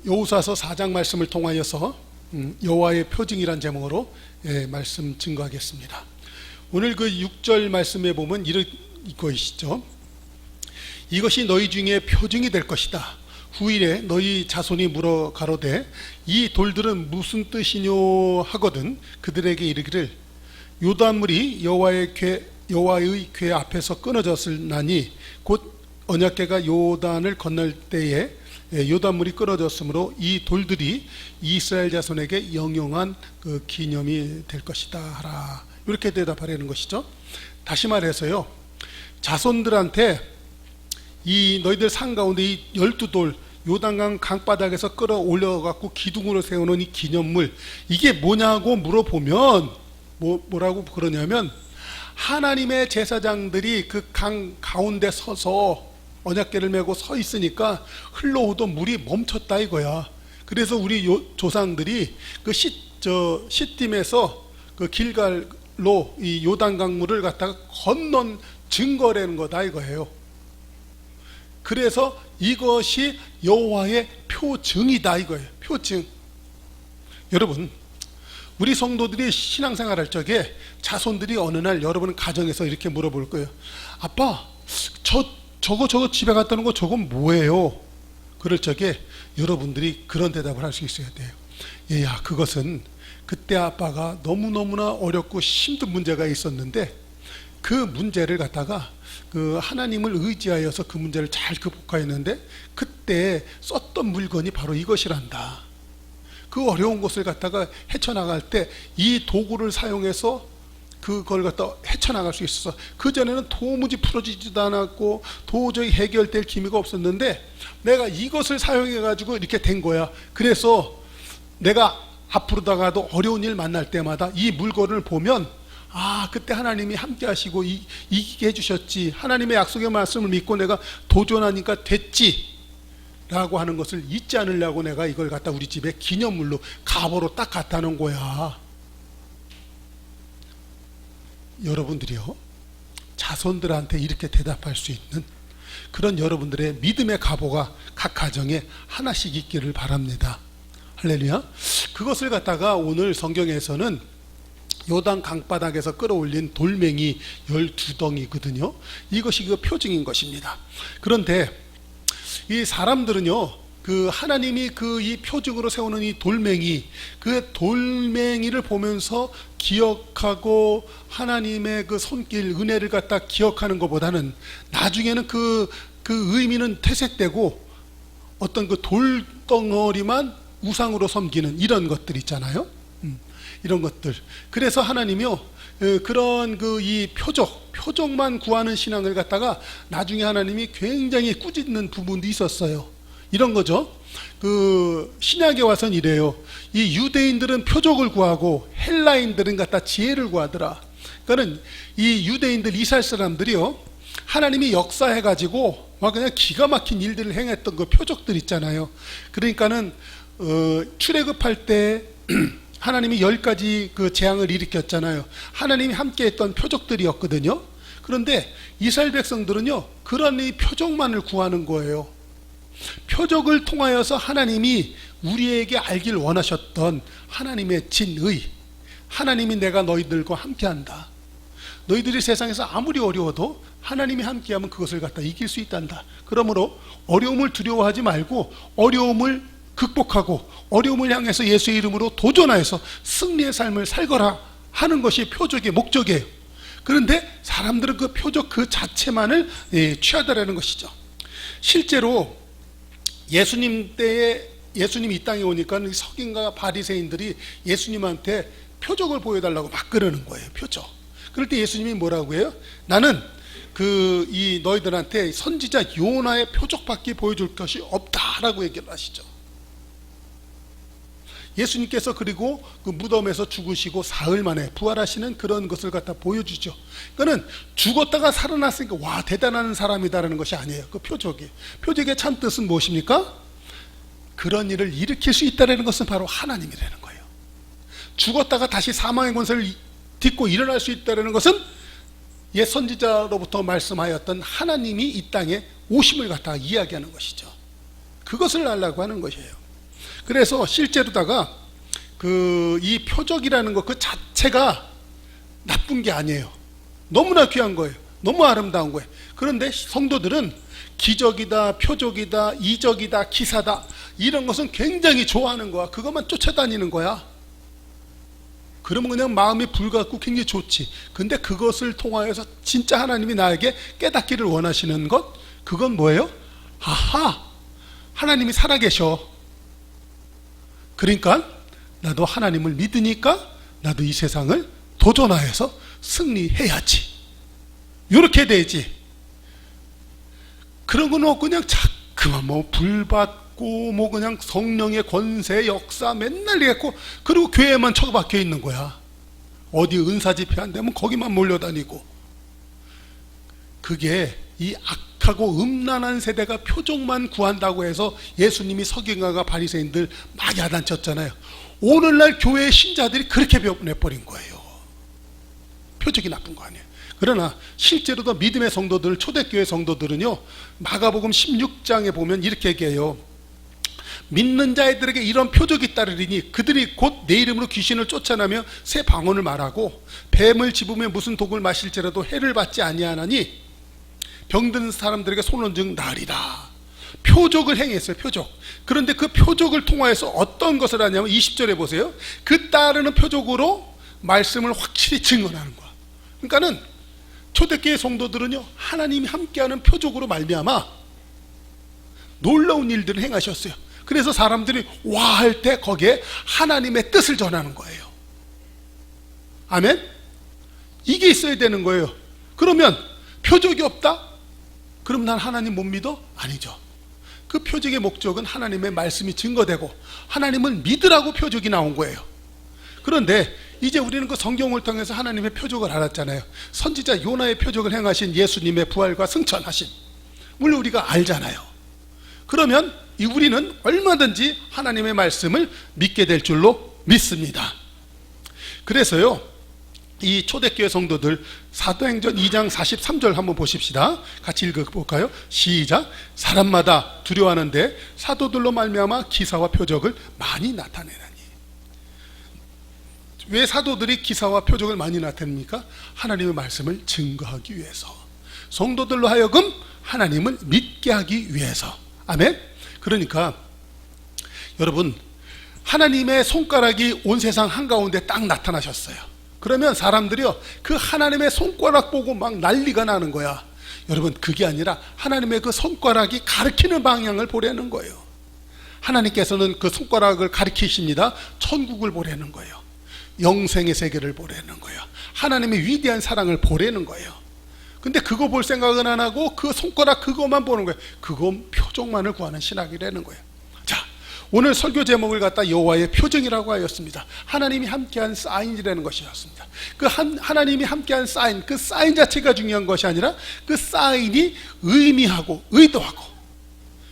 여호수아서 4장 말씀을 통하여서 여호와의 표징이란 제목으로 말씀 증거하겠습니다. 오늘 그 6절 말씀에 보면 이런 것이죠. 이것이 너희 중에 표징이 될 것이다. 후일에 너희 자손이 물어 가로되 이 돌들은 무슨 뜻이뇨 하거든 그들에게 이르기를 요단물이 여호와의 궤 앞에서 끊어졌을 나니 곧 언약궤가 요단을 건널 때에 요단물이 끊어졌으므로 이 돌들이 이스라엘 자손에게 영영한 그 기념이 될 것이다 하라. 이렇게 대답하려는 것이죠. 다시 말해서요, 자손들한테 이 너희들 산 가운데 이 12돌 요단강 강바닥에서 끌어올려 갖고 기둥으로 세우는 이 기념물, 이게 뭐냐고 물어보면 뭐라고 그러냐면, 하나님의 제사장들이 그 강 가운데 서서 언약궤를 메고 서 있으니까 흘러오던 물이 멈췄다 이거야. 그래서 우리 조상들이 그 시딤에서 그 길갈로 이 요단강 물을 갖다가 건넌 증거라는 거다 이거예요. 그래서 이것이 여호와의 표징이다 이거예요. 표징. 여러분, 우리 성도들이 신앙생활 할 적에 자손들이 어느 날 여러분 가정에서 이렇게 물어볼 거예요. 아빠, 저거 집에 갖다 놓은 거 저건 뭐예요? 그럴 적에 여러분들이 그런 대답을 할 수 있어야 돼요. 얘야, 그것은 그때 아빠가 너무너무나 어렵고 힘든 문제가 있었는데 그 문제를 갖다가 그 하나님을 의지하여서 그 문제를 잘 극복하였는데 그때 썼던 물건이 바로 이것이란다. 그 어려운 것을 갖다가 헤쳐나갈 때 이 도구를 사용해서 그걸 갖다 헤쳐나갈 수 있어서, 그전에는 도무지 풀어지지도 않았고 도저히 해결될 기미가 없었는데 내가 이것을 사용해 가지고 이렇게 된 거야. 그래서 내가 앞으로다가도 어려운 일 만날 때마다 이 물건을 보면 그때 하나님이 함께 하시고 이기게 해주셨지, 하나님의 약속의 말씀을 믿고 내가 도전하니까 됐지 라고 하는 것을 잊지 않으려고 내가 이걸 갖다 우리 집에 기념물로 갑오로 딱 갖다 놓은 거야. 여러분들이요, 자손들한테 이렇게 대답할 수 있는 그런 여러분들의 믿음의 갑오가 각 가정에 하나씩 있기를 바랍니다. 할렐루야. 그것을 갖다가 오늘 성경에서는 요단 강바닥에서 끌어올린 돌멩이 12덩이거든요 이것이 그 표징인 것입니다. 그런데 이 사람들은요, 그 하나님이 그 이 표징으로 세우는 이 돌멩이, 그 돌멩이를 보면서 기억하고 하나님의 그 손길, 은혜를 갖다 기억하는 것보다는 나중에는 그 의미는 퇴색되고 어떤 그 돌덩어리만 우상으로 섬기는 이런 것들 있잖아요. 이런 것들. 그래서 하나님이요, 그런 그 이 표적만 구하는 신앙을 갖다가 나중에 하나님이 굉장히 꾸짖는 부분도 있었어요. 이런 거죠. 그 신약에 와서는 이래요. 이 유대인들은 표적을 구하고 헬라인들은 갖다 지혜를 구하더라. 그러니까는 이 유대인들, 이스라엘 사람들이요, 하나님이 역사해 가지고 막 그냥 기가 막힌 일들을 행했던 그 표적들 있잖아요. 그러니까는 출애굽할 때 하나님이 10가지 그 재앙을 일으켰잖아요. 하나님이 함께 했던 표적들이었거든요. 그런데 이스라엘 백성들은요, 그런 이 표적만을 구하는 거예요. 표적을 통하여서 하나님이 우리에게 알길 원하셨던 하나님의 진의, 하나님이 내가 너희들과 함께한다. 너희들이 세상에서 아무리 어려워도 하나님이 함께하면 그것을 갖다 이길 수 있단다. 그러므로 어려움을 두려워하지 말고 어려움을 극복하고 어려움을 향해서 예수의 이름으로 도전하여서 승리의 삶을 살거라 하는 것이 표적의 목적이에요. 그런데 사람들은 그 표적 그 자체만을 취하더라는 것이죠. 실제로 예수님 때에, 예수님이 이 땅에 오니까 서기관과 바리새인들이 예수님한테 표적을 보여달라고 막 그러는 거예요. 표적. 그럴 때 예수님이 뭐라고 해요? 나는 이 너희들한테 선지자 요나의 표적밖에 보여줄 것이 없다라고 얘기를 하시죠. 예수님께서 그리고 그 무덤에서 죽으시고 사흘 만에 부활하시는 그런 것을 갖다 보여주죠. 그러니까 죽었다가 살아났으니까 와 대단한 사람이다라는 것이 아니에요. 그 표적의 참 뜻은 무엇입니까? 그런 일을 일으킬 수 있다는 것은 바로 하나님이라는 거예요. 죽었다가 다시 사망의 권세를 딛고 일어날 수 있다는 것은 옛 선지자로부터 말씀하였던 하나님이 이 땅에 오심을 갖다가 이야기하는 것이죠. 그것을 알라고 하는 것이에요. 그래서 실제로다가 이 표적이라는 것 그 자체가 나쁜 게 아니에요. 너무나 귀한 거예요. 너무 아름다운 거예요. 그런데 성도들은 기적이다, 표적이다, 이적이다, 기사다, 이런 것은 굉장히 좋아하는 거야. 그것만 쫓아다니는 거야. 그러면 그냥 마음이 불같고 굉장히 좋지. 근데 그것을 통하여서 진짜 하나님이 나에게 깨닫기를 원하시는 것, 그건 뭐예요? 아하, 하나님이 살아계셔. 그러니까 나도 하나님을 믿으니까 나도 이 세상을 도전하여서 승리해야지. 이렇게 되지. 그런 건 없고 그냥 자꾸만 뭐 불받고 뭐 그냥 성령의 권세 역사 맨날 이랬고, 그리고 교회에만 처박혀 있는 거야. 어디 은사 집회 안 되면 거기만 몰려다니고. 그게 이 악하고 음란한 세대가 표적만 구한다고 해서 예수님이 서기관과 바리새인들 막 야단쳤잖아요. 오늘날 교회의 신자들이 그렇게 변해버린 거예요. 표적이 나쁜 거 아니에요. 그러나 실제로도 믿음의 성도들, 초대교회 성도들은요, 마가복음 16장에 보면 이렇게 얘기해요. 믿는 자들에게 이런 표적이 따르리니 그들이 곧 내 이름으로 귀신을 쫓아내며 새 방언을 말하고 뱀을 집으며 무슨 독을 마실지라도 해를 받지 아니하나니 병든 사람들에게 손을 즉 나으리라. 표적을 행했어요. 표적. 그런데 그 표적을 통하여서 어떤 것을 하냐면 20절에 보세요. 그 따르는 표적으로 말씀을 확실히 증언하는 거야. 그러니까는 초대교회 성도들은요, 하나님이 함께하는 표적으로 말미암아 놀라운 일들을 행하셨어요. 그래서 사람들이 와 할 때 거기에 하나님의 뜻을 전하는 거예요. 아멘? 이게 있어야 되는 거예요. 그러면 표적이 없다? 그럼 난 하나님 못 믿어? 아니죠. 그 표적의 목적은 하나님의 말씀이 증거되고 하나님을 믿으라고 표적이 나온 거예요. 그런데 이제 우리는 그 성경을 통해서 하나님의 표적을 알았잖아요. 선지자 요나의 표적을 행하신 예수님의 부활과 승천하심, 물론 우리가 알잖아요. 그러면 우리는 얼마든지 하나님의 말씀을 믿게 될 줄로 믿습니다. 그래서요, 이 초대교회 성도들 사도행전 2장 43절 한번 보십시다. 같이 읽어볼까요? 시작. 사람마다 두려워하는데 사도들로 말미암아 기사와 표적을 많이 나타내나니. 왜 사도들이 기사와 표적을 많이 나타냅니까? 하나님의 말씀을 증거하기 위해서, 성도들로 하여금 하나님을 믿게 하기 위해서. 아멘. 그러니까 여러분, 하나님의 손가락이 온 세상 한가운데 딱 나타나셨어요. 그러면 사람들이요, 그 하나님의 손가락 보고 막 난리가 나는 거야. 여러분, 그게 아니라 하나님의 그 손가락이 가리키는 방향을 보려는 거예요. 하나님께서는 그 손가락을 가리키십니다. 천국을 보려는 거예요. 영생의 세계를 보려는 거예요. 하나님의 위대한 사랑을 보려는 거예요. 근데 그거 볼 생각은 안 하고 그 손가락 그것만 보는 거예요. 그건 표적만을 구하는 신학이라는 거예요. 자, 오늘 설교 제목을 갖다 여호와의 표징이라고 하였습니다. 하나님이 함께한 사인이라는 것이었습니다. 그 하나님이 함께한 사인, 그 사인 자체가 중요한 것이 아니라 그 사인이 의미하고 의도하고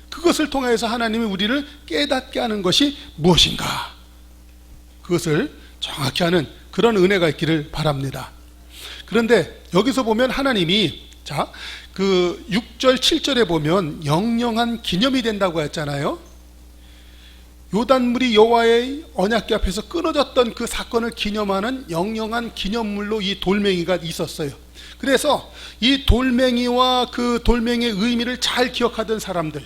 그것을 통해서 하나님이 우리를 깨닫게 하는 것이 무엇인가, 그것을 정확히 하는 그런 은혜가 있기를 바랍니다. 그런데 여기서 보면 하나님이, 자, 그 6절 7절에 보면 영영한 기념이 된다고 했잖아요. 요단물이 여호와의 언약궤 앞에서 끊어졌던 그 사건을 기념하는 영영한 기념물로 이 돌멩이가 있었어요. 그래서 이 돌멩이와 그 돌멩이의 의미를 잘 기억하던 사람들,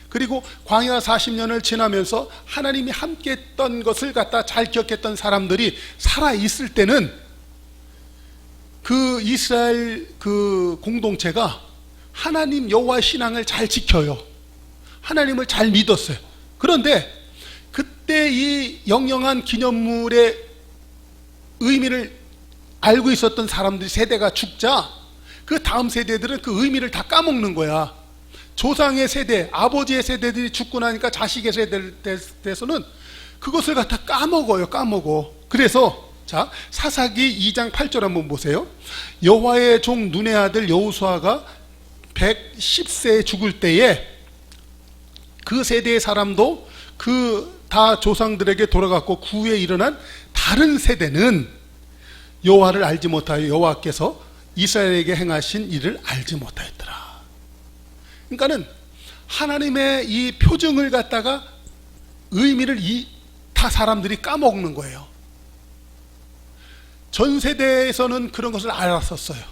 그리고 광야 40년을 지나면서 하나님이 함께 했던 것을 갖다 잘 기억했던 사람들이 살아있을 때는 그 이스라엘 그 공동체가 하나님 여호와의 신앙을 잘 지켜요. 하나님을 잘 믿었어요. 그런데 그때 이 영영한 기념물의 의미를 알고 있었던 사람들이 세대가 죽자 그 다음 세대들은 그 의미를 다 까먹는 거야. 조상의 세대, 아버지의 세대들이 죽고 나니까 자식의 세대에서는 그것을 갖다 까먹어. 그래서 자, 사사기 2장 8절 한번 보세요. 여호와의 종 눈의 아들 여호수아가 110세에 죽을 때에 그 세대의 사람도 그 다 조상들에게 돌아갔고 그 후에 일어난 다른 세대는 여호와를 알지 못하여 여호와께서 이스라엘에게 행하신 일을 알지 못하였더라. 그러니까는 하나님의 이 표징을 갖다가 의미를 다 사람들이 까먹는 거예요. 전 세대에서는 그런 것을 알았었어요.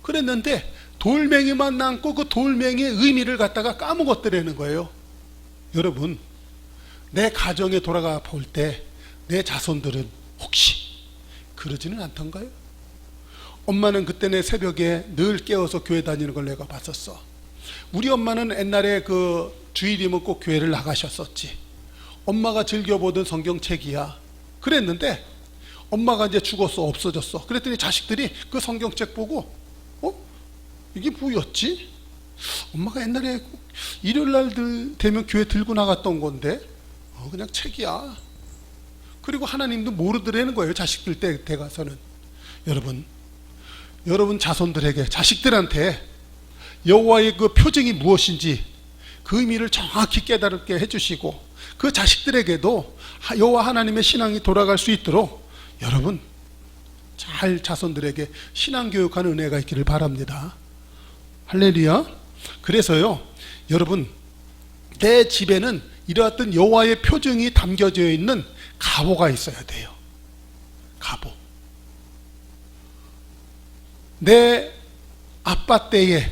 그랬는데 돌멩이만 남고 그 돌멩이의 의미를 갖다가 까먹었더라는 거예요. 여러분, 내 가정에 돌아가 볼 때 내 자손들은 혹시 그러지는 않던가요? 엄마는 그때 내 새벽에 늘 깨워서 교회 다니는 걸 내가 봤었어. 우리 엄마는 옛날에 그 주일이면 꼭 교회를 나가셨었지. 엄마가 즐겨보던 성경책이야. 그랬는데 엄마가 이제 죽었어, 없어졌어. 그랬더니 자식들이 그 성경책 보고 이게 뭐였지? 엄마가 옛날에 일요일날 되면 교회 들고 나갔던 건데 그냥 책이야. 그리고 하나님도 모르더라는 거예요. 자식들 때 가서는. 여러분 자손들에게, 자식들한테 여호와의 그 표징이 무엇인지 그 의미를 정확히 깨달게 해주시고, 그 자식들에게도 여호와 하나님의 신앙이 돌아갈 수 있도록 여러분 잘 자손들에게 신앙교육하는 은혜가 있기를 바랍니다. 할렐루야. 그래서요, 여러분, 내 집에는 이러한 여호와의 표징이 담겨져 있는 가보가 있어야 돼요. 가보. 내 아빠 때에,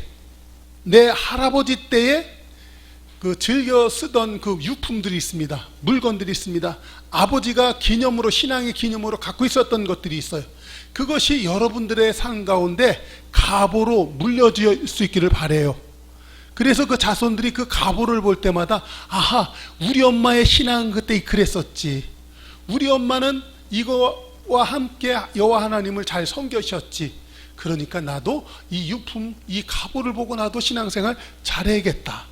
내 할아버지 때에 그 즐겨 쓰던 그 유품들이 있습니다. 물건들이 있습니다. 아버지가 기념으로, 신앙의 기념으로 갖고 있었던 것들이 있어요. 그것이 여러분들의 삶 가운데 가보로 물려질 수 있기를 바라요. 그래서 그 자손들이 그 가보를 볼 때마다 아하, 우리 엄마의 신앙은 그때 그랬었지. 우리 엄마는 이거와 함께 여호와 하나님을 잘 섬기셨지. 그러니까 나도 이 유품, 이 가보를 보고 나도 신앙생활 잘해야겠다.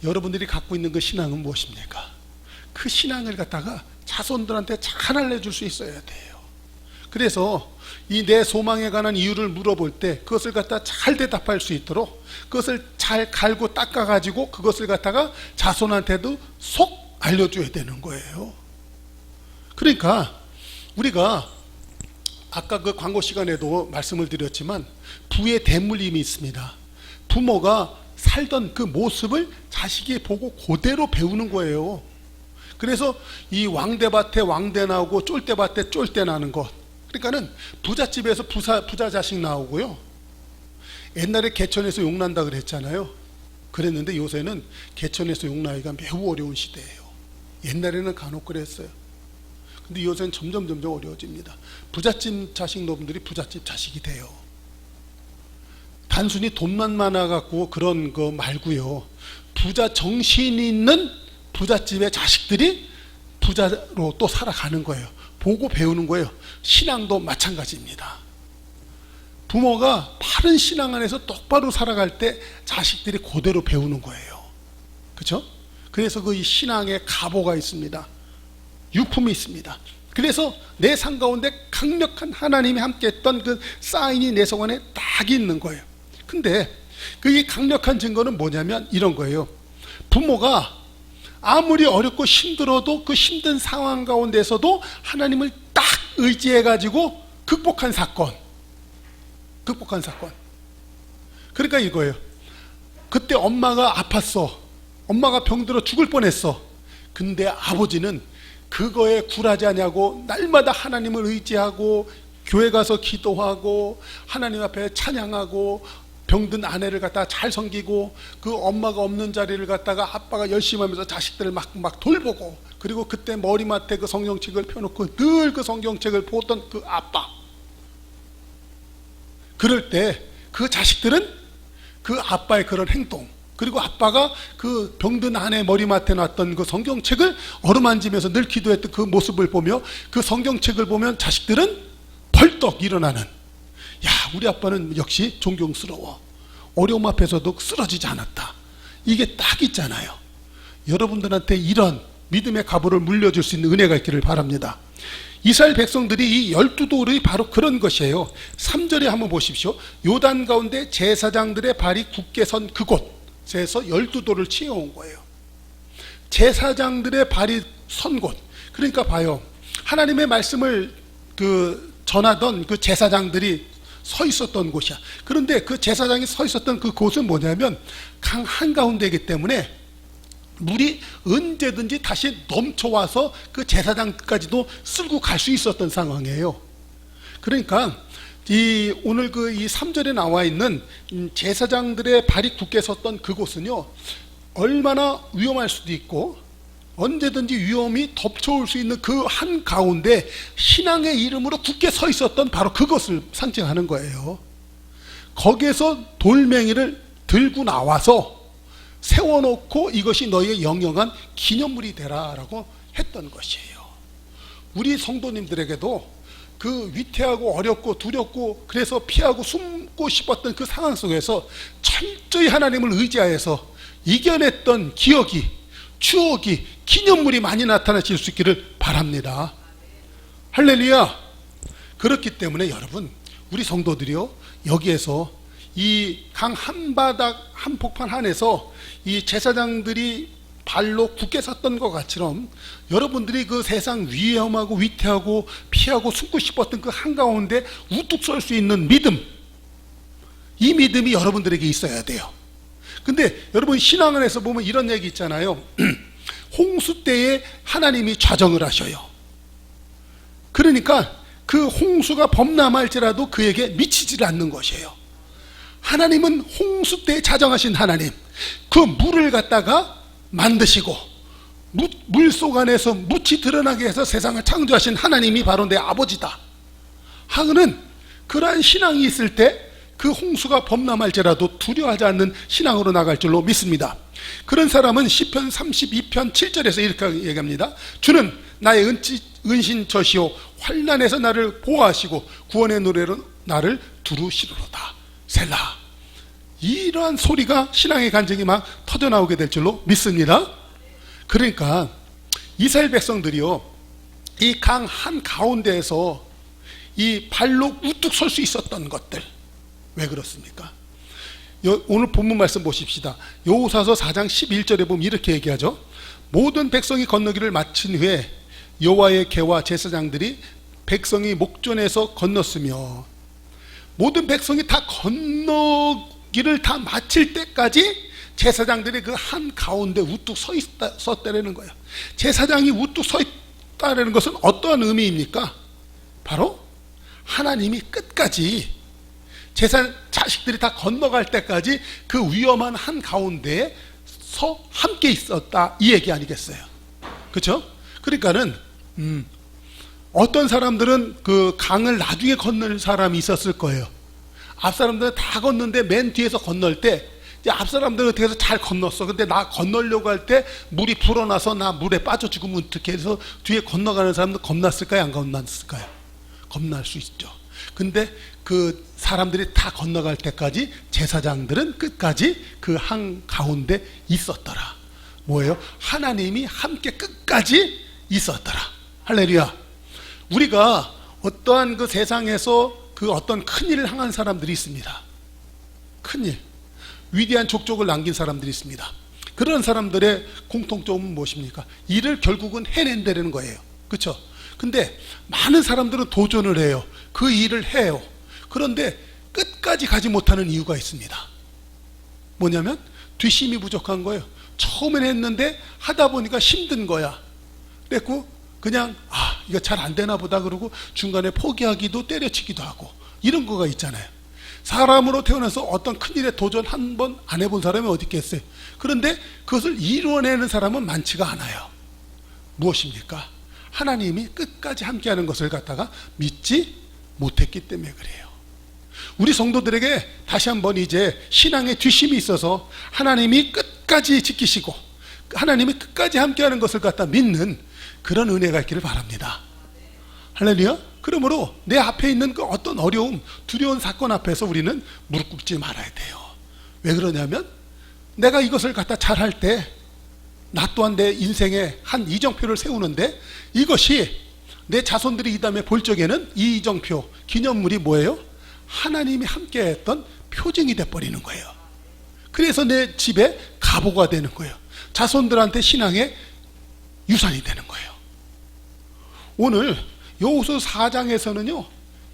여러분들이 갖고 있는 그 신앙은 무엇입니까? 그 신앙을 갖다가 자손들한테 잘 알려줄 수 있어야 돼요. 그래서 이 내 소망에 관한 이유를 물어볼 때 그것을 갖다 잘 대답할 수 있도록 그것을 잘 갈고 닦아가지고 그것을 갖다가 자손한테도 속 알려줘야 되는 거예요. 그러니까 우리가 아까 그 광고 시간에도 말씀을 드렸지만 부의 대물림이 있습니다. 부모가 살던 그 모습을 자식이 보고 그대로 배우는 거예요. 그래서 이 왕대밭에 왕대 나오고 쫄대밭에 쫄대 나는 것. 그러니까는 부잣집에서 부자 자식 나오고요. 옛날에 개천에서 용난다 그랬잖아요. 그랬는데 요새는 개천에서 용나기가 매우 어려운 시대예요. 옛날에는 간혹 그랬어요. 근데 요새는 점점 어려워집니다. 부잣집 자식 놈들이 부잣집 자식이 돼요. 단순히 돈만 많아갖고 그런 거 말고요. 부자 정신이 있는 부잣집의 자식들이 부자로 또 살아가는 거예요. 보고 배우는 거예요. 신앙도 마찬가지입니다. 부모가 바른 신앙 안에서 똑바로 살아갈 때 자식들이 그대로 배우는 거예요. 그렇죠? 그래서 그 신앙의 가보가 있습니다. 유품이 있습니다. 그래서 내 삶 가운데 강력한 하나님이 함께했던 그 사인이 내 속 안에 딱 있는 거예요. 근데 그 이 강력한 증거는 뭐냐면 이런 거예요. 부모가 아무리 어렵고 힘들어도 그 힘든 상황 가운데서도 하나님을 딱 의지해 가지고 극복한 사건. 그러니까 이거예요. 그때 엄마가 아팠어. 엄마가 병들어 죽을 뻔했어. 근데 아버지는 그거에 굴하지 않냐고 날마다 하나님을 의지하고 교회 가서 기도하고 하나님 앞에 찬양하고 병든 아내를 갖다가 잘 섬기고 그 엄마가 없는 자리를 갖다가 아빠가 열심히 하면서 자식들을 막 돌보고, 그리고 그때 머리맡에 그 성경책을 펴놓고 늘 그 성경책을 보던 그 아빠. 그럴 때 그 자식들은 그 아빠의 그런 행동, 그리고 아빠가 그 병든 아내 머리맡에 놨던 그 성경책을 어루만지면서 늘 기도했던 그 모습을 보며 그 성경책을 보면 자식들은 벌떡 일어나는, 야, 우리 아빠는 역시 존경스러워. 어려움 앞에서도 쓰러지지 않았다. 이게 딱 있잖아요. 여러분들한테 이런 믿음의 가보를 물려줄 수 있는 은혜가 있기를 바랍니다. 이스라엘 백성들이 이 12돌이 바로 그런 것이에요. 3절에 한번 보십시오. 요단 가운데 제사장들의 발이 굳게 선 그곳에서 12돌을 치어온 거예요. 제사장들의 발이 선 곳. 그러니까 봐요. 하나님의 말씀을 전하던 그 제사장들이 서 있었던 곳이야. 그런데 그 제사장이 서 있었던 그 곳은 뭐냐면 강 한가운데이기 때문에 물이 언제든지 다시 넘쳐와서 그 제사장까지도 쓸고 갈 수 있었던 상황이에요. 그러니까 오늘 이 3절에 나와 있는 제사장들의 발이 굳게 섰던 그곳은요, 얼마나 위험할 수도 있고 언제든지 위험이 덮쳐올 수 있는 그 한가운데 신앙의 이름으로 굳게 서 있었던 바로 그것을 상징하는 거예요. 거기에서 돌멩이를 들고 나와서 세워놓고 이것이 너희의 영영한 기념물이 되라 라고 했던 것이에요. 우리 성도님들에게도 그 위태하고 어렵고 두렵고 그래서 피하고 숨고 싶었던 그 상황 속에서 철저히 하나님을 의지하여서 이겨냈던 기억이, 추억이, 기념물이 많이 나타나실 수 있기를 바랍니다. 할렐루야. 그렇기 때문에 여러분, 우리 성도들이요, 여기에서 이 강 한바닥 한복판 안에서 이 제사장들이 발로 굳게 섰던 것 같처럼 여러분들이 그 세상 위험하고 위태하고 피하고 숨고 싶었던 그 한가운데 우뚝 설 수 있는 믿음, 이 믿음이 여러분들에게 있어야 돼요. 근데 여러분, 신앙 안에서 보면 이런 얘기 있잖아요. 홍수 때에 하나님이 좌정을 하셔요. 그러니까 그 홍수가 범람할지라도 그에게 미치질 않는 것이에요. 하나님은 홍수 때에 자정하신 하나님, 그 물을 갖다가 만드시고 물속 안에서 묻이 드러나게 해서 세상을 창조하신 하나님이 바로 내 아버지다 하고는, 그러한 신앙이 있을 때 그 홍수가 범람할지라도 두려워하지 않는 신앙으로 나갈 줄로 믿습니다. 그런 사람은 시편 32편 7절에서 이렇게 얘기합니다. 주는 나의 은신처시오 환난에서 나를 보호하시고 구원의 노래로 나를 두루시리로다. 셀라. 이러한 소리가 신앙의 간증이 막 터져나오게 될 줄로 믿습니다. 그러니까 이스라엘 백성들이요, 이 강 한가운데에서 이 발로 우뚝 설 수 있었던 것들, 왜 그렇습니까? 오늘 본문 말씀 보십시다. 여호수아서 4장 11절에 보면 이렇게 얘기하죠. 모든 백성이 건너기를 마친 후에 여호와의 궤와 제사장들이 백성이 목전에서 건넜으며, 모든 백성이 다 건너기를 다 마칠 때까지 제사장들이 그 한가운데 우뚝 섰다는 거예요. 제사장이 우뚝 서 있다는 것은 어떠한 의미입니까? 바로 하나님이 끝까지 제사 자식들이 다 건너갈 때까지 그 위험한 한가운데에 함께 있었다, 이 얘기 아니겠어요? 그렇죠? 그러니까는 어떤 사람들은 그 강을 나중에 건널 사람이 있었을 거예요. 앞 사람들은 다 건너는데 맨 뒤에서 건널 때 이제 앞 사람들은 어떻게 해서 잘 건넜어. 근데 나 건너려고 할 때 물이 불어나서 나 물에 빠져 죽으면 어떻게 해서 뒤에 건너가는 사람들 겁났을까요? 안 겁났을까요? 겁날 수 있죠. 근데 그 사람들이 다 건너갈 때까지 제사장들은 끝까지 그 한가운데 있었더라. 뭐예요? 하나님이 함께 끝까지 있었더라. 할렐루야. 우리가 어떠한 그 세상에서 그 어떤 큰일을 향한 사람들이 있습니다. 큰일, 위대한 족적을 남긴 사람들이 있습니다. 그런 사람들의 공통점은 무엇입니까? 일을 결국은 해낸다는 거예요. 그렇죠? 근데 많은 사람들은 도전을 해요. 그 일을 해요. 그런데 끝까지 가지 못하는 이유가 있습니다. 뭐냐면 뒷심이 부족한 거예요. 처음엔 했는데 하다 보니까 힘든 거야. 그래서 그냥 이거 잘 안 되나 보다 그러고 중간에 포기하기도 때려치기도 하고 이런 거가 있잖아요. 사람으로 태어나서 어떤 큰일에 도전 한 번 안 해본 사람이 어디 있겠어요. 그런데 그것을 이루어내는 사람은 많지가 않아요. 무엇입니까? 하나님이 끝까지 함께하는 것을 갖다가 믿지 못했기 때문에 그래요. 우리 성도들에게 다시 한번 이제 신앙의 뒷심이 있어서 하나님이 끝까지 지키시고 하나님이 끝까지 함께하는 것을 갖다 믿는 그런 은혜가 있기를 바랍니다. 할렐루야. 그러므로 내 앞에 있는 그 어떤 어려움, 두려운 사건 앞에서 우리는 무릎 꿇지 말아야 돼요. 왜 그러냐면 내가 이것을 갖다 잘할 때 나 또한 내 인생에 한 이정표를 세우는데 이것이 내 자손들이 이 다음에 볼 적에는 이 이정표, 기념물이 뭐예요? 하나님이 함께했던 표징이 돼버리는 거예요. 그래서 내 집에 가보가 되는 거예요. 자손들한테 신앙의 유산이 되는 거예요. 오늘 여호수아 4장에서는요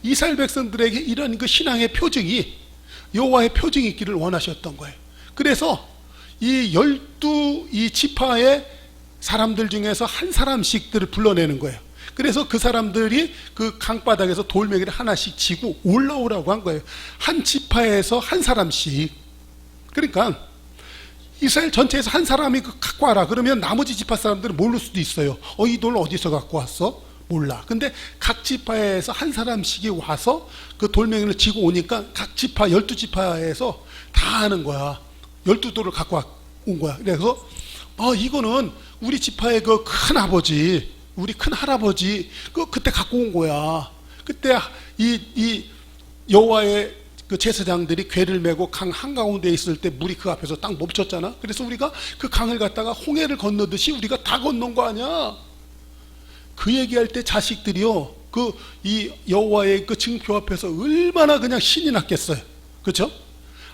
이스라엘 백성들에게 이런 그 신앙의 표징이, 여호와의 표징이 있기를 원하셨던 거예요. 그래서 이 12 지파의 사람들 중에서 한 사람씩들을 불러내는 거예요. 그래서 그 사람들이 그 강바닥에서 돌멩이를 하나씩 지고 올라오라고 한 거예요. 한 지파에서 한 사람씩. 그러니까 이스라엘 전체에서 한 사람이 갖고 와라. 그러면 나머지 지파 사람들은 모를 수도 있어요. 이 돌 어디서 갖고 왔어? 몰라. 근데 각 지파에서 한 사람씩이 와서 그 돌멩이를 지고 오니까 각 지파 12지파에서 다 아는 거야. 12돌을 갖고 온 거야. 그래서 이거는 우리 지파의 그 큰 아버지, 우리 큰 할아버지 그때 갖고 온 거야. 그때 이 여호와의 그 제사장들이 궤를 메고 강 한가운데 있을 때 물이 그 앞에서 딱 멈췄잖아. 그래서 우리가 그 강을 갖다가 홍해를 건너듯이 우리가 다 건넌 거 아니야. 그 얘기할 때 자식들이요, 이 여호와의 그 증표 앞에서 얼마나 그냥 신이 났겠어요. 그렇죠?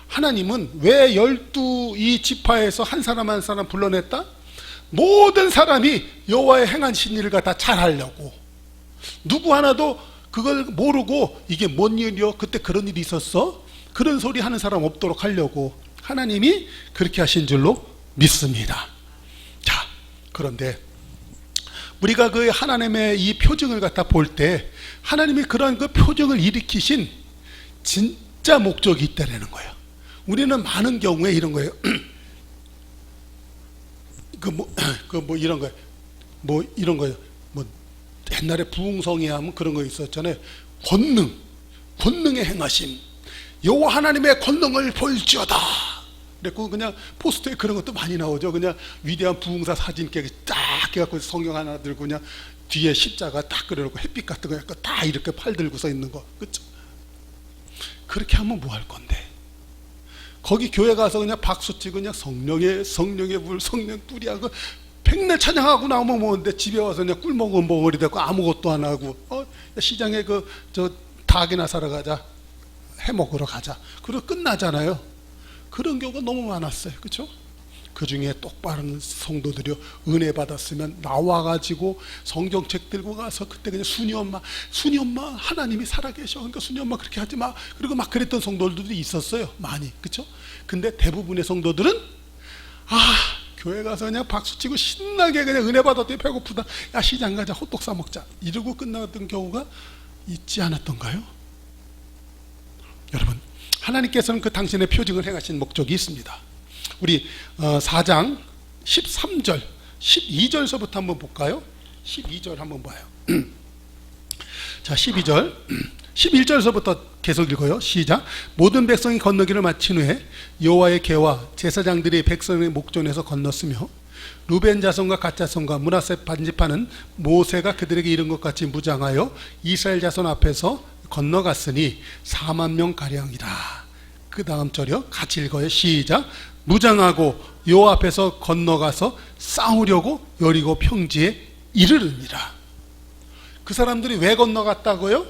하나님은 왜 12 지파에서 한 사람 한 사람 불러냈다? 모든 사람이 여호와의 행한 신일을 갖다 잘 하려고. 누구 하나도 그걸 모르고 이게 뭔 일이요? 그때 그런 일이 있었어? 그런 소리 하는 사람 없도록 하려고 하나님이 그렇게 하신 줄로 믿습니다. 자, 그런데 우리가 그 하나님의 이 표징을 갖다 볼 때 하나님이 그런 그 표징을 일으키신 진짜 목적이 있다라는 거예요. 우리는 많은 경우에 이런 거예요. 이런 거예요. 이런 거예요. 옛날에 부흥성에 하면 그런 거 있었잖아요. 권능의 행하심, 여호와 하나님의 권능을 보일지어다. 그래고 그냥 포스터에 그런 것도 많이 나오죠. 그냥 위대한 부흥사 사진 딱 해갖고 성경 하나 들고 그냥 뒤에 십자가 딱 그려놓고 햇빛 같은 거 약간 다 이렇게 팔 들고 서 있는 거, 그렇죠? 그렇게 하면 뭐 할 건데? 거기 교회 가서 그냥 박수 치고 그냥 성령의 불, 성령 뿌리하고 백날 찬양하고 나오면 뭐는데 집에 와서 그냥 꿀먹은 벙어리 되고 아무것도 안 하고 시장에 닭이나 사러 가자, 해 먹으러 가자, 그리고 끝나잖아요. 그런 경우가 너무 많았어요. 그렇죠? 그 중에 똑바른 성도들이 은혜 받았으면 나와가지고 성경책 들고 가서 그때 그냥 순이 엄마 하나님이 살아계셔, 그러니까 순이 엄마 그렇게 하지 마, 그리고 막 그랬던 성도들도 있었어요. 많이. 그렇죠? 근데 대부분의 성도들은 교회 가서 그냥 박수치고 신나게 그냥 은혜 받았더니 배고프다, 야 시장 가자, 호떡 사 먹자, 이러고 끝났던 경우가 있지 않았던가요? 여러분, 하나님께서는 그 당신의 표징을 행하신 목적이 있습니다. 우리 4장 13절 12절서부터 한번 볼까요? 12절 한번 봐요. 자, 12절 11절서부터 계속 읽어요. 시작. 모든 백성이 건너기를 마친 후에 여호와의 궤와 제사장들이 백성의 목전에서 건넜으며 루벤 자손과 갓 자손과 므낫세 반지파는 모세가 그들에게 이른 것 같이 무장하여 이스라엘 자손 앞에서 건너갔으니 4만 명 가량이라. 그 다음 절이요. 같이 읽어요. 시작. 무장하고 여호와 앞에서 건너가서 싸우려고 여리고 평지에 이르르니라. 그 사람들이 왜 건너갔다고요?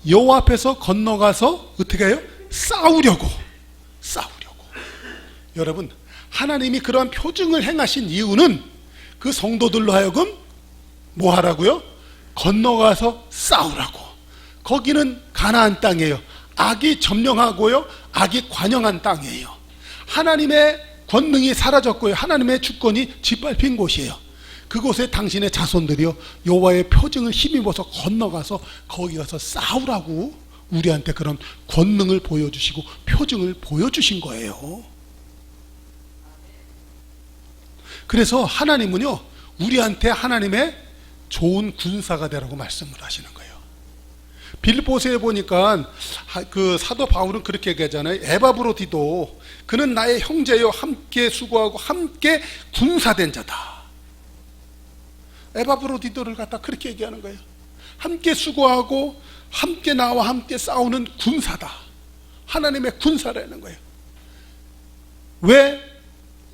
여호와 앞에서 건너가서 어떻게 해요? 싸우려고. 여러분, 하나님이 그러한 표징을 행하신 이유는 그 성도들로 하여금 뭐 하라고요? 건너가서 싸우라고. 거기는 가나안 땅이에요. 악이 점령하고요, 악이 관영한 땅이에요. 하나님의 권능이 사라졌고요, 하나님의 주권이 짓밟힌 곳이에요. 그곳에 당신의 자손들이요, 여호와의 표징을 힘입어서 건너가서 거기 가서 싸우라고 우리한테 그런 권능을 보여주시고 표징을 보여주신 거예요. 그래서 하나님은요, 우리한테 하나님의 좋은 군사가 되라고 말씀을 하시는 거예요. 빌립보서에 보니까 그 사도 바울은 그렇게 얘기하잖아요. 에바브로디도 그는 나의 형제요, 함께 수고하고 함께 군사된 자다. 에바브로디도를 갖다 그렇게 얘기하는 거예요. 함께 수고하고 함께 나와 함께 싸우는 군사다. 하나님의 군사라는 거예요. 왜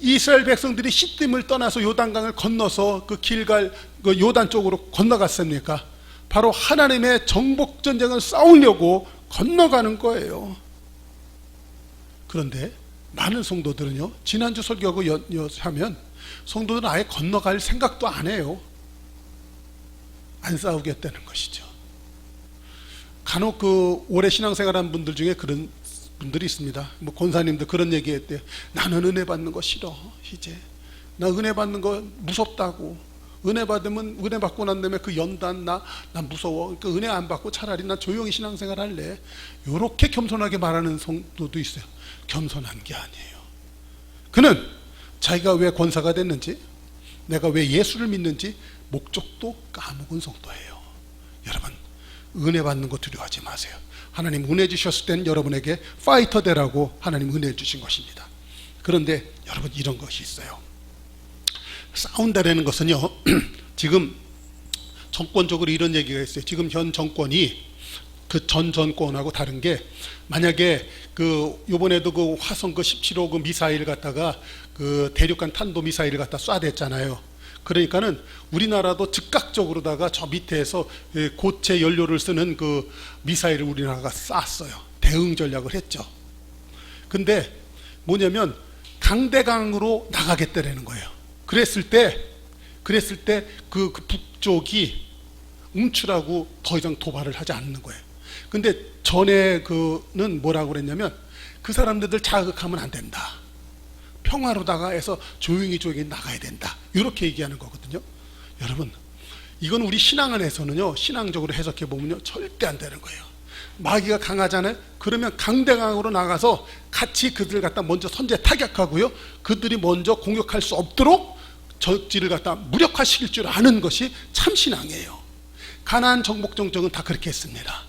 이스라엘 백성들이 시딤을 떠나서 요단강을 건너서 그 길갈 그 요단 쪽으로 건너갔습니까? 바로 하나님의 정복 전쟁을 싸우려고 건너가는 거예요. 그런데 많은 성도들은요, 지난주 설교하고 하면 성도들은 아예 건너갈 생각도 안 해요. 안 싸우겠다는 것이죠. 간혹 그 오래 신앙생활한 분들 중에 그런 분들이 있습니다. 뭐 권사님도 그런 얘기했대요. 나는 은혜 받는 거 싫어. 이제 나 은혜 받는 거 무섭다고. 은혜 받으면 은혜 받고 난 다음에 그 연단 난 무서워. 그 은혜 안 받고 차라리 난 조용히 신앙생활 할래. 이렇게 겸손하게 말하는 성도도 있어요. 겸손한 게 아니에요. 그는 자기가 왜 권사가 됐는지, 내가 왜 예수를 믿는지 목적도 까먹은 성도예요. 여러분, 은혜 받는 거 두려워하지 마세요. 하나님 은혜 주셨을 때는 여러분에게 파이터 되라고 하나님 은혜 주신 것입니다. 그런데 여러분, 이런 것이 있어요. 싸운다라는 것은요, 지금 정권적으로 이런 얘기가 있어요. 지금 현 정권이 그 전 정권하고 다른 게, 만약에 그 요번에도 그 화성 그 17호 그 미사일 갖다가 그 대륙간 탄도 미사일을 갖다 쏴댔잖아요. 그러니까는 우리나라도 즉각적으로다가 저 밑에서 고체 연료를 쓰는 그 미사일을 우리나라가 쐈어요. 대응 전략을 했죠. 근데 뭐냐면 강대강으로 나가겠다라는 거예요. 그랬을 때 그 북쪽이 움츠라고 더 이상 도발을 하지 않는 거예요. 근데 전에 그는 뭐라고 그랬냐면, 그 사람들 자극하면 안 된다. 평화로다가 해서 조용히 나가야 된다. 이렇게 얘기하는 거거든요. 여러분, 이건 우리 신앙 안에서는요, 신앙적으로 해석해 보면요, 절대 안 되는 거예요. 마귀가 강하잖아요. 그러면 강대강으로 나가서 같이 그들 갖다 먼저 선제 타격하고요, 그들이 먼저 공격할 수 없도록 적지를 갖다 무력화시킬 줄 아는 것이 참 신앙이에요. 가나안 정복 정적은 다 그렇게 했습니다.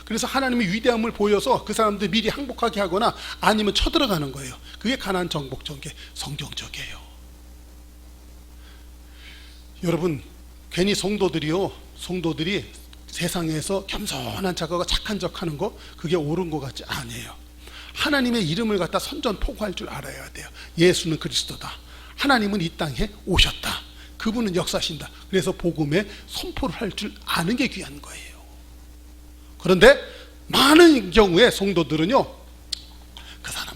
그래서 하나님의 위대함을 보여서 그 사람들 미리 항복하게 하거나 아니면 쳐들어가는 거예요. 그게 가나안 정복 전개, 성경적이에요. 여러분, 괜히 성도들이 세상에서 겸손한 척하고 착한 척하는 거, 그게 옳은 것 같지 아니에요. 하나님의 이름을 갖다 선전포고할 줄 알아야 돼요. 예수는 그리스도다. 하나님은 이 땅에 오셨다. 그분은 역사하신다. 그래서 복음에 선포를 할 줄 아는 게 귀한 거예요. 그런데 많은 경우에 성도들은요,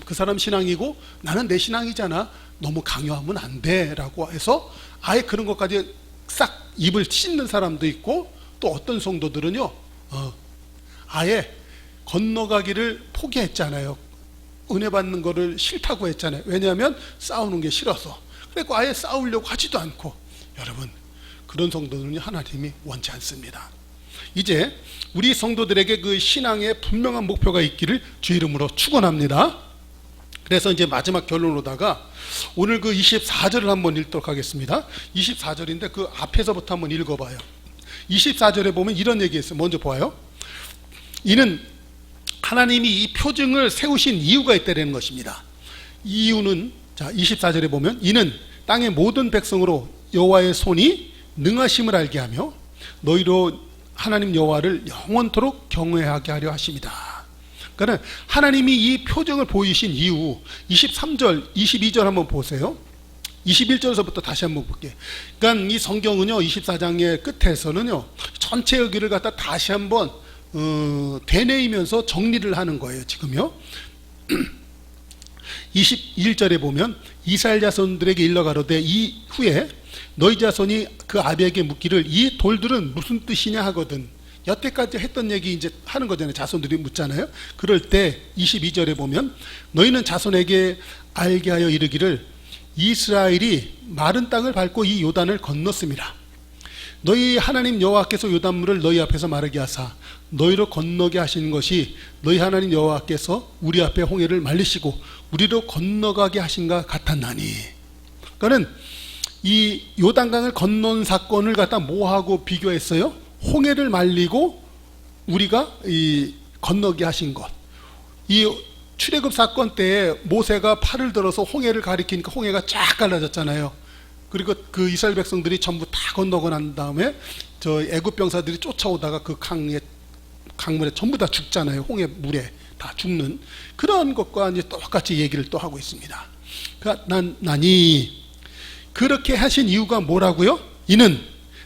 그 사람 신앙이고 나는 내 신앙이잖아, 너무 강요하면 안 돼 라고 해서 아예 그런 것까지 싹 입을 찢는 사람도 있고, 또 어떤 성도들은요, 아예 건너가기를 포기했잖아요. 은혜 받는 거를 싫다고 했잖아요. 왜냐하면 싸우는 게 싫어서. 그래서 아예 싸우려고 하지도 않고. 여러분, 그런 성도들은 하나님이 원치 않습니다. 이제 우리 성도들에게 그 신앙의 분명한 목표가 있기를 주 이름으로 축원합니다. 그래서 이제 마지막 결론으로다가 오늘 그 24절을 한번 읽도록 하겠습니다. 24절인데 그 앞에서부터 한번 읽어봐요. 24절에 보면 이런 얘기 있어요. 먼저 보아요. 이는 하나님이 이 표징을 세우신 이유가 있다는 것입니다. 이유는, 자 24절에 보면, 이는 땅의 모든 백성으로 여호와의 손이 능하심을 알게 하며 너희로 하나님 여호와를 영원토록 경외하게 하려 하십니다. 그러니까 하나님이 이 표징을 보이신 이유, 23절, 22절 한번 보세요. 21절에서부터 다시 한번 볼게요. 그러니까 이 성경은요, 24장의 끝에서는요, 전체 여기를 갖다 다시 한번 되뇌이면서 정리를 하는 거예요, 지금요. 21절에 보면, 이스라엘 자손들에게 일러 가로되 이후에 너희 자손이 그 아비에게 묻기를 이 돌들은 무슨 뜻이냐 하거든. 여태까지 했던 얘기 이제 하는 거잖아요. 자손들이 묻잖아요. 그럴 때 22절에 보면, 너희는 자손에게 알게 하여 이르기를 이스라엘이 마른 땅을 밟고 이 요단을 건넜습니다. 너희 하나님 여호와께서 요단물을 너희 앞에서 마르게 하사 너희로 건너게 하시는 것이 너희 하나님 여호와께서 우리 앞에 홍해를 말리시고 우리로 건너가게 하신가 같았나니. 그러니까는 이 요단강을 건넌 사건을 갖다 뭐하고 비교했어요? 홍해를 말리고 우리가 이 건너게 하신 것. 이 출애굽 사건 때 모세가 팔을 들어서 홍해를 가리키니까 홍해가 쫙 갈라졌잖아요. 그리고 그 이스라엘 백성들이 전부 다 건너고 난 다음에 저 애굽 병사들이 쫓아오다가 그 강물에 전부 다 죽잖아요. 홍해 물에 다 죽는 그런 것과 이제 똑같이 얘기를 또 하고 있습니다. 그러니까 나니 그렇게 하신 이유가 뭐라고요? 이는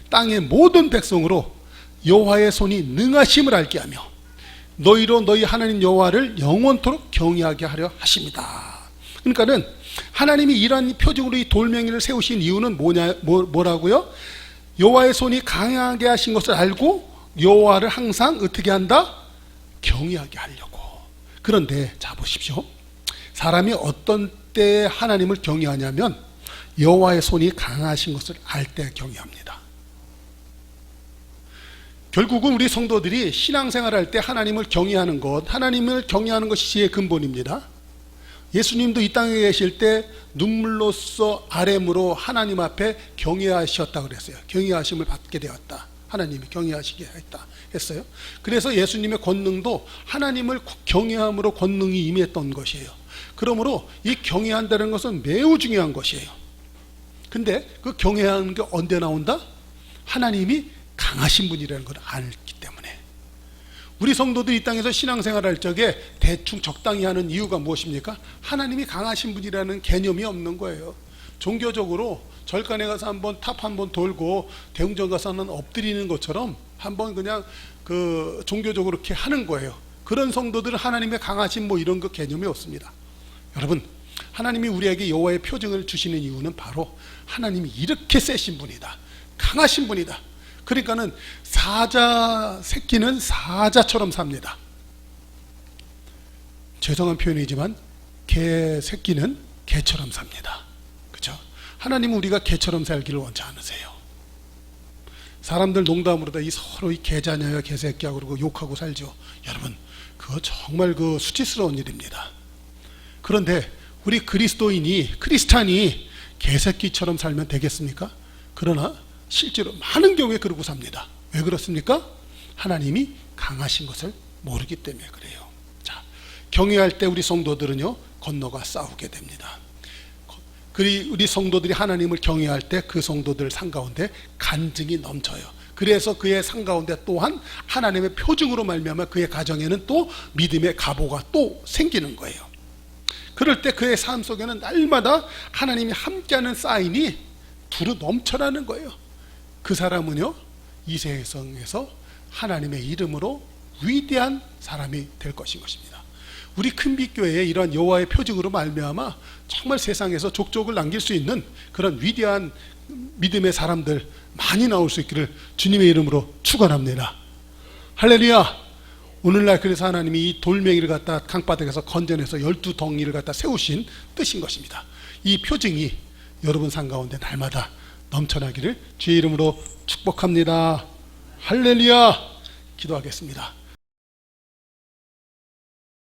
땅의 모든 백성으로 여호와의 손이 능하심을 알게 하며 너희로 너희 하나님 여호와를 영원토록 경외하게 하려 하십니다. 그러니까는 하나님이 이러한 표징으로 이 돌멩이를 세우신 이유는 뭐라고요? 여호와의 손이 강하게 하신 것을 알고 여호와를 항상 어떻게 한다? 경외하게 하려고. 그런데 자 보십시오. 사람이 어떤 때 하나님을 경외하냐면 여호와의 손이 강하신 것을 알 때 경외합니다. 결국은 우리 성도들이 신앙생활할 때 하나님을 경외하는 것, 하나님을 경외하는 것이 지혜의 근본입니다. 예수님도 이 땅에 계실 때 눈물로써 아뢰므로 하나님 앞에 경외하셨다 그랬어요. 경외하심을 받게 되었다. 하나님이 경외하시게 했어요. 그래서 예수님의 권능도 하나님을 경외함으로 권능이 임했던 것이에요. 그러므로 이 경외한다는 것은 매우 중요한 것이에요. 근데 그 경외하는 게 언제 나온다? 하나님이 강하신 분이라는 걸 알기 때문에. 우리 성도들이 이 땅에서 신앙생활할 적에 대충 적당히 하는 이유가 무엇입니까? 하나님이 강하신 분이라는 개념이 없는 거예요. 종교적으로 절간에 가서 한번 탑 한번 돌고 대웅전 가서는 엎드리는 것처럼 한번 그냥 그 종교적으로 이렇게 하는 거예요. 그런 성도들은 하나님의 강하신 뭐 이런 그 개념이 없습니다. 여러분, 하나님이 우리에게 여호와의 표징을 주시는 이유는 바로 하나님이 이렇게 세신 분이다, 강하신 분이다. 그러니까는 사자 새끼는 사자처럼 삽니다. 죄송한 표현이지만 개 새끼는 개처럼 삽니다. 그렇죠? 하나님은 우리가 개처럼 살기를 원치 않으세요. 사람들 농담으로 다 이 서로 이 개자녀야 개새끼야 그러고 욕하고 살죠. 여러분, 그거 정말 그 수치스러운 일입니다. 그런데 우리 크리스찬이 개새끼처럼 살면 되겠습니까? 그러나 실제로 많은 경우에 그러고 삽니다. 왜 그렇습니까? 하나님이 강하신 것을 모르기 때문에 그래요. 자, 경외할 때 우리 성도들은요, 건너가 싸우게 됩니다. 우리 성도들이 하나님을 경외할 때 그 성도들 상 가운데 간증이 넘쳐요. 그래서 그의 상 가운데 또한 하나님의 표징으로 말미암아 그의 가정에는 또 믿음의 가보가 또 생기는 거예요. 그럴 때 그의 삶 속에는 날마다 하나님이 함께하는 사인이 두루 넘쳐나는 거예요. 그 사람은요, 이 세상에서 하나님의 이름으로 위대한 사람이 될 것인 것입니다. 우리 큰빛교회에 이러한 여호와의 표징으로 말미암아 정말 세상에서 족족을 남길 수 있는 그런 위대한 믿음의 사람들 많이 나올 수 있기를 주님의 이름으로 축원합니다. 할렐루야. 오늘날 그래서 하나님이 이 돌멩이를 갖다 강바닥에서 건져내서 12덩이를 갖다 세우신 뜻인 것입니다. 이 표징이 여러분 상 가운데 날마다 넘쳐나기를 주의 이름으로 축복합니다. 할렐루야. 기도하겠습니다.